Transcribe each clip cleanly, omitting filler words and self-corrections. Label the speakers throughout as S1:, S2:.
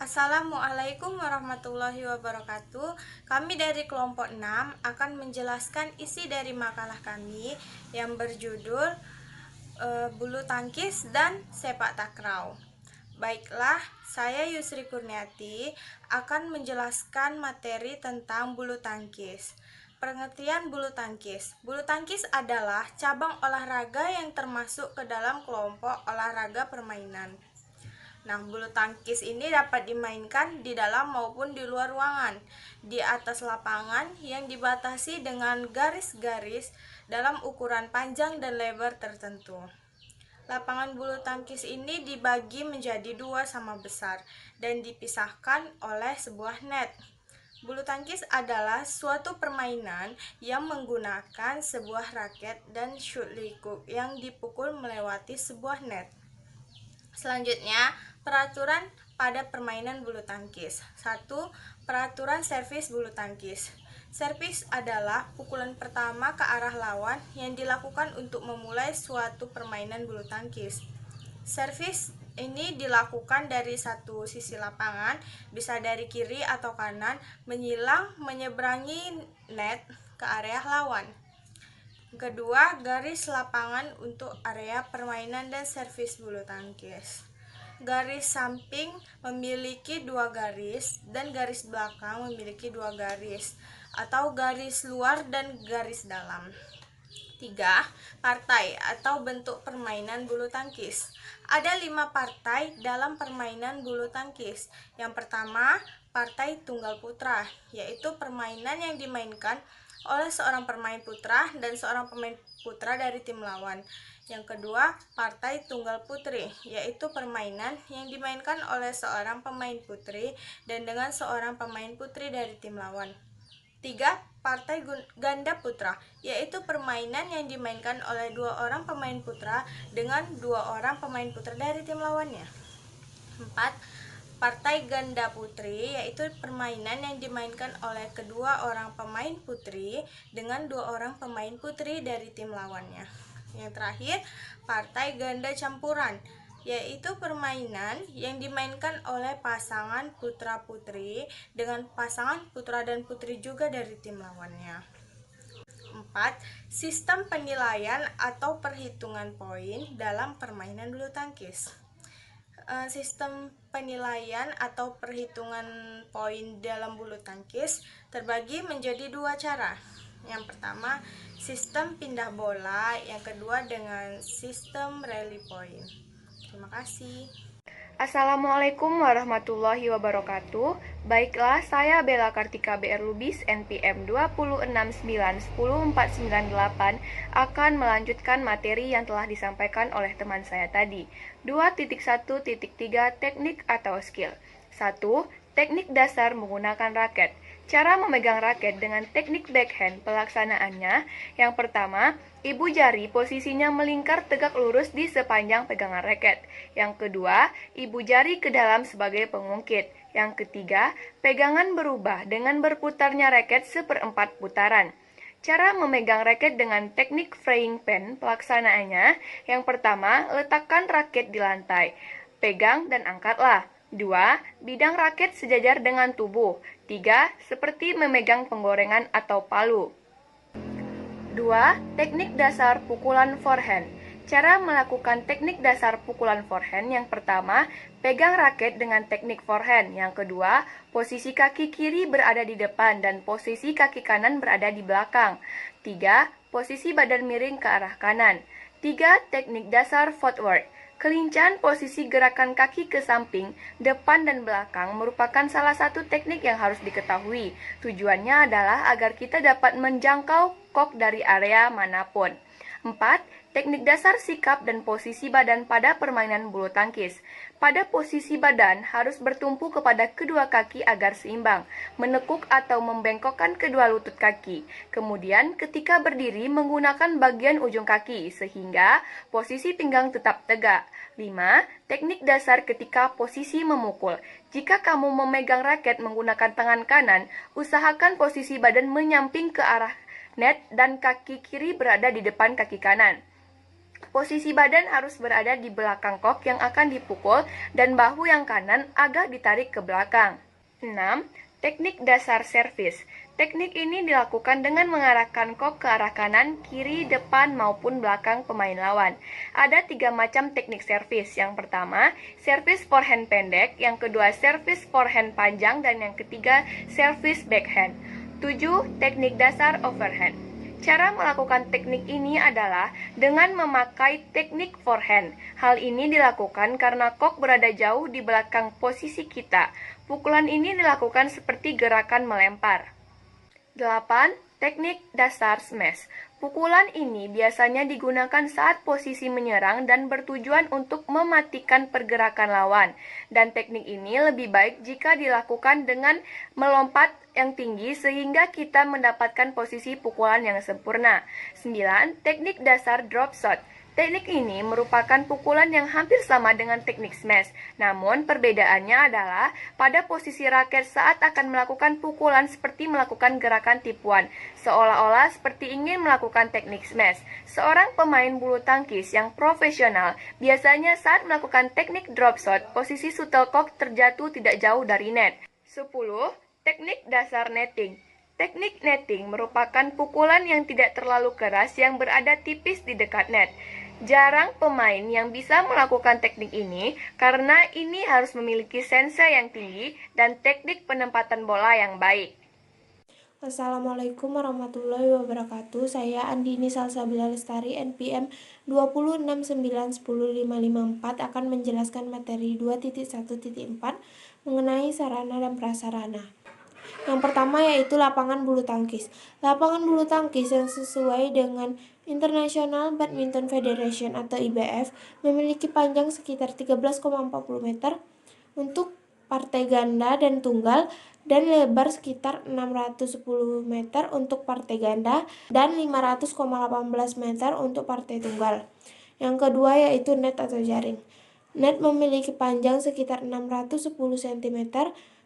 S1: Assalamualaikum warahmatullahi wabarakatuh. Kami dari kelompok 6 akan menjelaskan isi dari makalah kami yang berjudul Bulu Tangkis dan Sepak Takraw. Baiklah, saya Yusri Kurniati akan menjelaskan materi tentang bulu tangkis. Pengertian bulu tangkis. Bulu tangkis adalah cabang olahraga yang termasuk ke dalam kelompok olahraga permainan. Nah, bulu tangkis ini dapat dimainkan di dalam maupun di luar ruangan, di atas lapangan yang dibatasi dengan garis-garis dalam ukuran panjang dan lebar tertentu. Lapangan bulu tangkis ini dibagi menjadi dua sama besar dan dipisahkan oleh sebuah net. Bulu tangkis adalah suatu permainan yang menggunakan sebuah raket dan shuttlecock yang dipukul melewati sebuah net. Selanjutnya, peraturan pada permainan bulu tangkis. 1. Peraturan servis bulu tangkis. Servis adalah pukulan pertama ke arah lawan yang dilakukan untuk memulai suatu permainan bulu tangkis. Servis ini dilakukan dari satu sisi lapangan, bisa dari kiri atau kanan, menyeberangi net ke area lawan. Kedua, garis lapangan untuk area permainan dan servis bulu tangkis. Garis samping memiliki dua garis dan garis belakang memiliki dua garis atau garis luar dan garis dalam. 3. Partai atau bentuk permainan bulu tangkis. Ada 5 partai dalam permainan bulu tangkis. Yang pertama, partai tunggal putra, yaitu permainan yang dimainkan oleh seorang pemain putra dan seorang pemain putra dari tim lawan. Yang kedua, partai tunggal putri, yaitu permainan yang dimainkan oleh seorang pemain putri dan dengan seorang pemain putri dari tim lawan. 3. Partai ganda putra, yaitu permainan yang dimainkan oleh dua orang pemain putra dengan dua orang pemain putra dari tim lawannya. 4. Partai ganda putri, yaitu permainan yang dimainkan oleh kedua orang pemain putri dengan dua orang pemain putri dari tim lawannya. Yang terakhir, partai ganda campuran, yaitu permainan yang dimainkan oleh pasangan putra-putri dengan pasangan putra dan putri juga dari tim lawannya. 4. Sistem penilaian atau perhitungan poin dalam permainan bulu tangkis. Sistem penilaian atau perhitungan poin dalam bulu tangkis terbagi menjadi dua cara. Yang pertama, sistem pindah bola, yang kedua dengan sistem rally point. Terima kasih.
S2: Assalamualaikum warahmatullahi wabarakatuh. Baiklah, saya Bella Kartika BR Lubis NPM 269100498 akan melanjutkan materi yang telah disampaikan oleh teman saya tadi. 2.1.3 Teknik atau skill. 1. Teknik dasar menggunakan raket. Cara memegang raket dengan teknik backhand pelaksanaannya. Yang pertama, ibu jari posisinya melingkar tegak lurus di sepanjang pegangan raket. Yang kedua, ibu jari ke dalam sebagai pengungkit. Yang ketiga, pegangan berubah dengan berputarnya raket seperempat putaran. Cara memegang raket dengan teknik frying pan pelaksanaannya. Yang pertama, letakkan raket di lantai. Pegang dan angkatlah. 2. Bidang raket sejajar dengan tubuh. 3. Seperti memegang penggorengan atau palu. 2. Teknik dasar pukulan forehand. Cara melakukan teknik dasar pukulan forehand. Yang pertama, pegang raket dengan teknik forehand. Yang kedua, posisi kaki kiri berada di depan dan posisi kaki kanan berada di belakang. 3. Posisi badan miring ke arah kanan. 3. Teknik dasar footwork. Kelincahan posisi gerakan kaki ke samping, depan, dan belakang merupakan salah satu teknik yang harus diketahui. Tujuannya adalah agar kita dapat menjangkau kok dari area manapun. 4. Teknik dasar sikap dan posisi badan pada permainan bulu tangkis. Pada posisi badan harus bertumpu kepada kedua kaki agar seimbang, menekuk atau membengkokkan kedua lutut kaki. Kemudian ketika berdiri menggunakan bagian ujung kaki sehingga posisi pinggang tetap tegak. 5. Teknik dasar ketika posisi memukul. Jika kamu memegang raket menggunakan tangan kanan, usahakan posisi badan menyamping ke arah net dan kaki kiri berada di depan kaki kanan. posisi badan harus berada di belakang kok yang akan dipukul dan bahu yang kanan agak ditarik ke belakang. 6. Teknik dasar servis. Teknik ini dilakukan dengan mengarahkan kok ke arah kanan, kiri, depan, maupun belakang pemain lawan. Ada 3 macam teknik servis. Yang pertama, servis forehand pendek, yang kedua, servis forehand panjang, dan yang ketiga, servis backhand. 7. Teknik dasar overhand. Cara melakukan teknik ini adalah dengan memakai teknik forehand. Hal ini dilakukan karena kok berada jauh di belakang posisi kita. Pukulan ini dilakukan seperti gerakan melempar. 8. Teknik dasar smash. Pukulan ini biasanya digunakan saat posisi menyerang dan bertujuan untuk mematikan pergerakan lawan. Dan teknik ini lebih baik jika dilakukan dengan melompat yang tinggi sehingga kita mendapatkan posisi pukulan yang sempurna. 9. Teknik dasar drop shot. Teknik ini merupakan pukulan yang hampir sama dengan teknik smash, namun perbedaannya adalah pada posisi raket saat akan melakukan pukulan seperti melakukan gerakan tipuan, seolah-olah seperti ingin melakukan teknik smash. Seorang pemain bulu tangkis yang profesional biasanya saat melakukan teknik drop shot, posisi shuttlecock terjatuh tidak jauh dari net. 10. Teknik dasar netting. Teknik netting merupakan pukulan yang tidak terlalu keras yang berada tipis di dekat net. Jarang pemain yang bisa melakukan teknik ini karena ini harus memiliki sense yang tinggi dan teknik penempatan bola yang baik.
S3: Assalamualaikum warahmatullahi wabarakatuh. Saya Andini Salsabila Lestari, NPM 206910554 akan menjelaskan materi 2.1.4 mengenai sarana dan prasarana. Yang pertama yaitu lapangan bulu tangkis. Lapangan bulu tangkis yang sesuai dengan International Badminton Federation atau IBF memiliki panjang sekitar 13,40 meter untuk partai ganda dan tunggal dan lebar sekitar 610 meter untuk partai ganda dan 500,18 meter untuk partai tunggal. Yang kedua yaitu net atau jaring. Net memiliki panjang sekitar 610 cm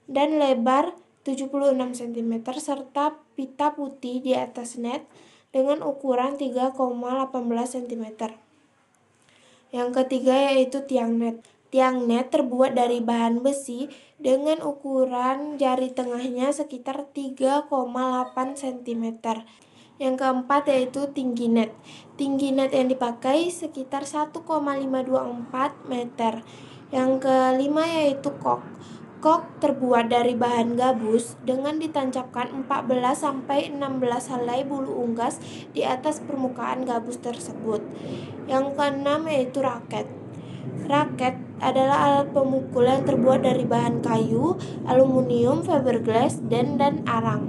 S3: dan lebar 76 cm serta pita putih di atas net dengan ukuran 3,18 cm. Yang ketiga yaitu tiang net. Tiang net terbuat dari bahan besi dengan ukuran jari tengahnya sekitar 3,8 cm. Yang keempat yaitu tinggi net. Tinggi net yang dipakai sekitar 1,524 meter. Yang kelima yaitu kok. Kok terbuat dari bahan gabus dengan ditancapkan 14-16 helai bulu unggas di atas permukaan gabus tersebut. Yang keenam yaitu raket. Raket adalah alat pemukul yang terbuat dari bahan kayu, aluminium, fiberglass, dan arang.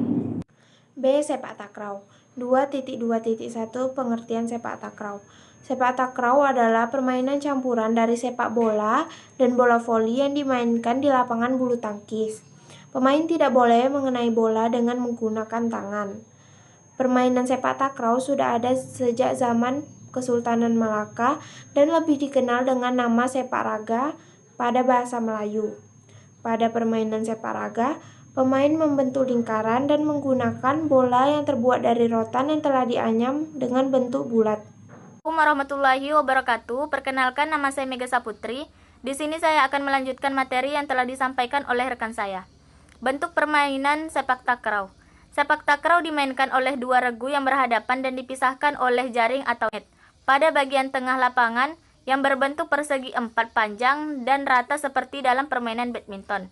S3: B. Sepak takraw. 2.2.1 Pengertian sepak takraw. Sepak takraw adalah permainan campuran dari sepak bola dan bola voli yang dimainkan di lapangan bulu tangkis. Pemain tidak boleh mengenai bola dengan menggunakan tangan. Permainan sepak takraw sudah ada sejak zaman Kesultanan Malaka dan lebih dikenal dengan nama sepak raga pada bahasa Melayu. Pada permainan sepak raga, pemain membentuk lingkaran dan menggunakan bola yang terbuat dari rotan yang telah dianyam dengan bentuk bulat.
S4: Assalamualaikum warahmatullahi wabarakatuh. Perkenalkan, nama saya Mega Saputri. Di sini saya akan melanjutkan materi yang telah disampaikan oleh rekan saya. Bentuk permainan sepak takraw. Sepak takraw dimainkan oleh dua regu yang berhadapan dan dipisahkan oleh jaring atau net. Pada bagian tengah lapangan yang berbentuk persegi 4 panjang dan rata seperti dalam permainan badminton.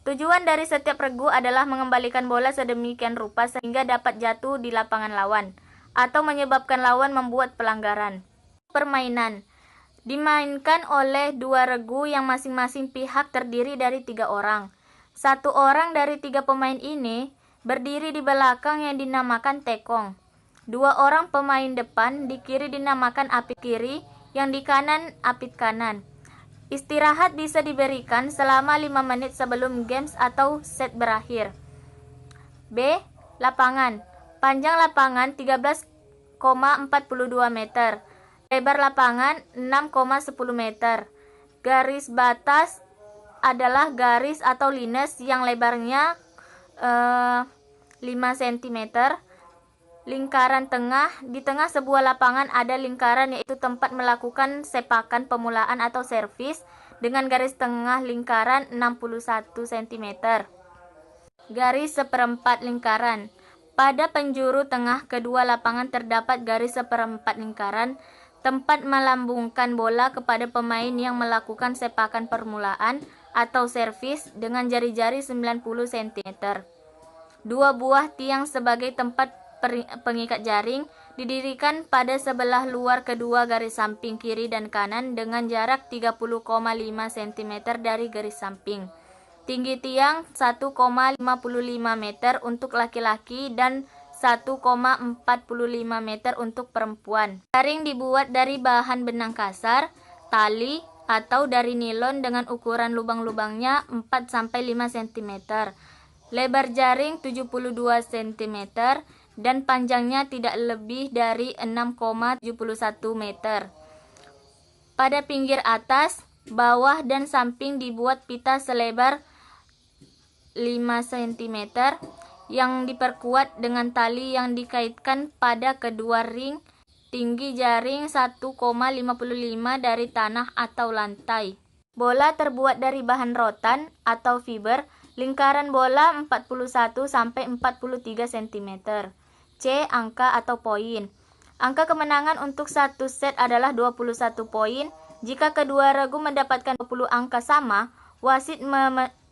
S4: Tujuan dari setiap regu adalah mengembalikan bola sedemikian rupa sehingga dapat jatuh di lapangan lawan atau menyebabkan lawan membuat pelanggaran. Permainan dimainkan oleh dua regu yang masing-masing pihak terdiri dari 3 orang. Satu orang dari 3 pemain ini berdiri di belakang yang dinamakan tekong. 2 orang pemain depan di kiri dinamakan apit kiri, yang di kanan apit kanan. Istirahat bisa diberikan selama 5 menit sebelum games atau set berakhir. B. Lapangan. Panjang lapangan 13,42 meter. Lebar lapangan 6,10 meter. Garis batas adalah garis atau lines yang lebarnya 5 cm lingkaran tengah. Di tengah sebuah lapangan ada lingkaran, yaitu tempat melakukan sepakan pemulaan atau servis dengan garis tengah lingkaran 61 cm. Garis seperempat lingkaran. Pada penjuru tengah kedua lapangan terdapat garis seperempat lingkaran, tempat melambungkan bola kepada pemain yang melakukan sepakan permulaan atau servis dengan jari-jari 90 cm. Dua buah tiang sebagai tempat pengikat jaring didirikan pada sebelah luar kedua garis samping kiri dan kanan dengan jarak 30,5 cm dari garis samping. Tinggi tiang 1,55 meter untuk laki-laki dan 1,45 meter untuk perempuan. Jaring dibuat dari bahan benang kasar, tali, atau dari nilon dengan ukuran lubang-lubangnya 4-5 cm. Lebar jaring 72 cm dan panjangnya tidak lebih dari 6,71 meter. Pada pinggir atas, bawah, dan samping dibuat pita selebar 5 cm yang diperkuat dengan tali yang dikaitkan pada kedua ring. Tinggi jaring 1,55 dari tanah atau lantai. Bola terbuat dari bahan rotan atau fiber. Lingkaran bola 41-43 cm. C. Angka atau poin. Angka kemenangan untuk satu set adalah 21 poin. Jika kedua regu mendapatkan 20 angka sama, wasit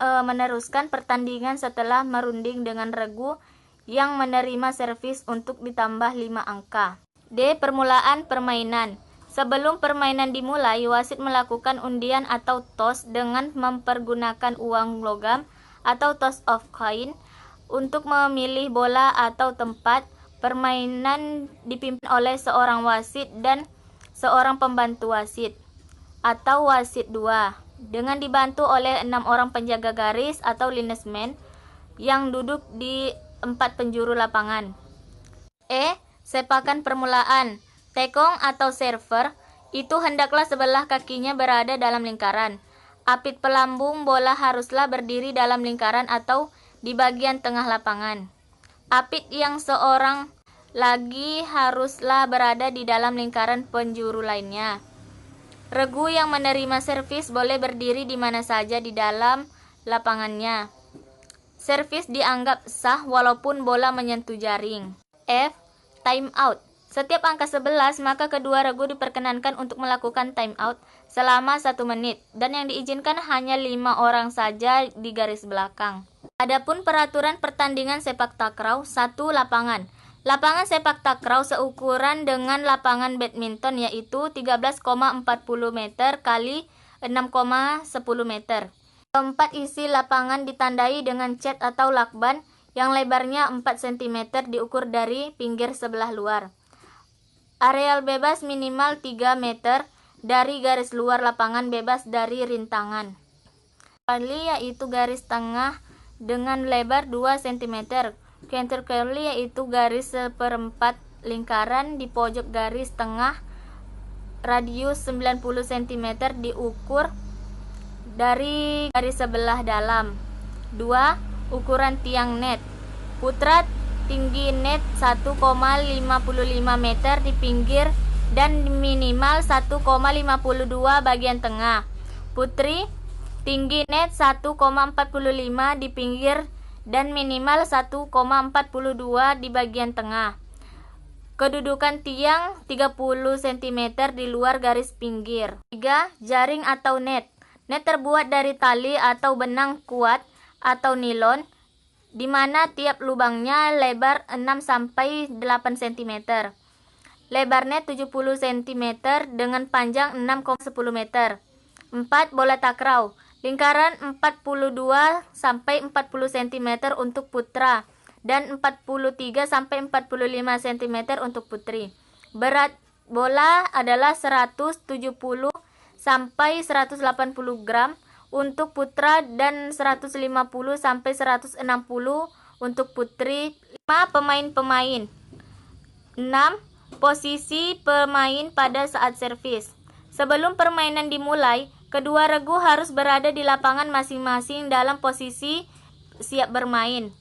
S4: meneruskan pertandingan setelah merunding dengan regu yang menerima servis untuk ditambah 5 angka. D. Permulaan permainan. Sebelum permainan dimulai, wasit melakukan undian atau toss dengan mempergunakan uang logam atau toss of coin untuk memilih bola atau tempat. Permainan dipimpin oleh seorang wasit dan seorang pembantu wasit atau wasit 2 dengan dibantu oleh 6 orang penjaga garis atau linesmen yang duduk di 4 penjuru lapangan. E. Sepakan permulaan. Tekong atau server itu hendaklah sebelah kakinya berada dalam lingkaran. Apit pelambung bola haruslah berdiri dalam lingkaran atau di bagian tengah lapangan. Apit yang seorang lagi haruslah berada di dalam lingkaran penjuru lainnya. Regu yang menerima servis boleh berdiri di mana saja di dalam lapangannya. Servis dianggap sah walaupun bola menyentuh jaring. F. Time out. Setiap angka 11, maka kedua regu diperkenankan untuk melakukan time out selama 1 menit, dan yang diizinkan hanya 5 orang saja di garis belakang. Adapun peraturan pertandingan sepak takraw, 1 lapangan. Lapangan sepak takraw seukuran dengan lapangan badminton, yaitu 13,40 meter kali 6,10 meter. Tempat isi lapangan ditandai dengan cat atau lakban yang lebarnya 4 cm diukur dari pinggir sebelah luar. Areal bebas minimal 3 meter dari garis luar lapangan bebas dari rintangan. Curly yaitu garis tengah dengan lebar 2 cm. Counter curly yaitu garis seperempat lingkaran di pojok garis tengah, radius 90 cm diukur dari garis sebelah dalam. 2. Ukuran tiang net. Putra, tinggi net 1,55 meter di pinggir dan minimal 1,52 bagian tengah. Putri, tinggi net 1,45 di pinggir dan minimal 1,42 di bagian tengah. Kedudukan tiang 30 cm di luar garis pinggir. 3. Jaring atau net. Net terbuat dari tali atau benang kuat atau nilon, di mana tiap lubangnya lebar 6-8 cm. Lebar net 70 cm dengan panjang 6,10 meter. 4. Bola takraw. Lingkaran 42-40 cm untuk putra dan 43-45 cm untuk putri. Berat bola adalah 170-180 gram untuk putra dan 150-160 untuk putri. 5. Pemain-pemain. 6. Posisi pemain pada saat servis. Sebelum permainan dimulai, kedua regu harus berada di lapangan masing-masing dalam posisi siap bermain.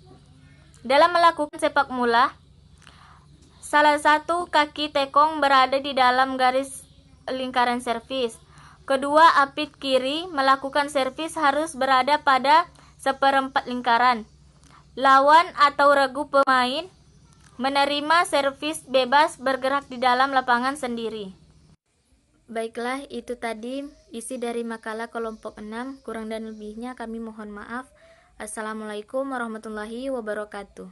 S4: Dalam melakukan sepak bola, Salah satu kaki tekong berada di dalam garis lingkaran servis. Kedua apit kiri melakukan servis harus berada pada seperempat lingkaran. Lawan atau regu pemain menerima servis bebas bergerak di dalam lapangan sendiri. Baiklah, itu tadi isi dari makalah kelompok 6. Kurang dan lebihnya kami mohon maaf. Assalamualaikum warahmatullahi wabarakatuh.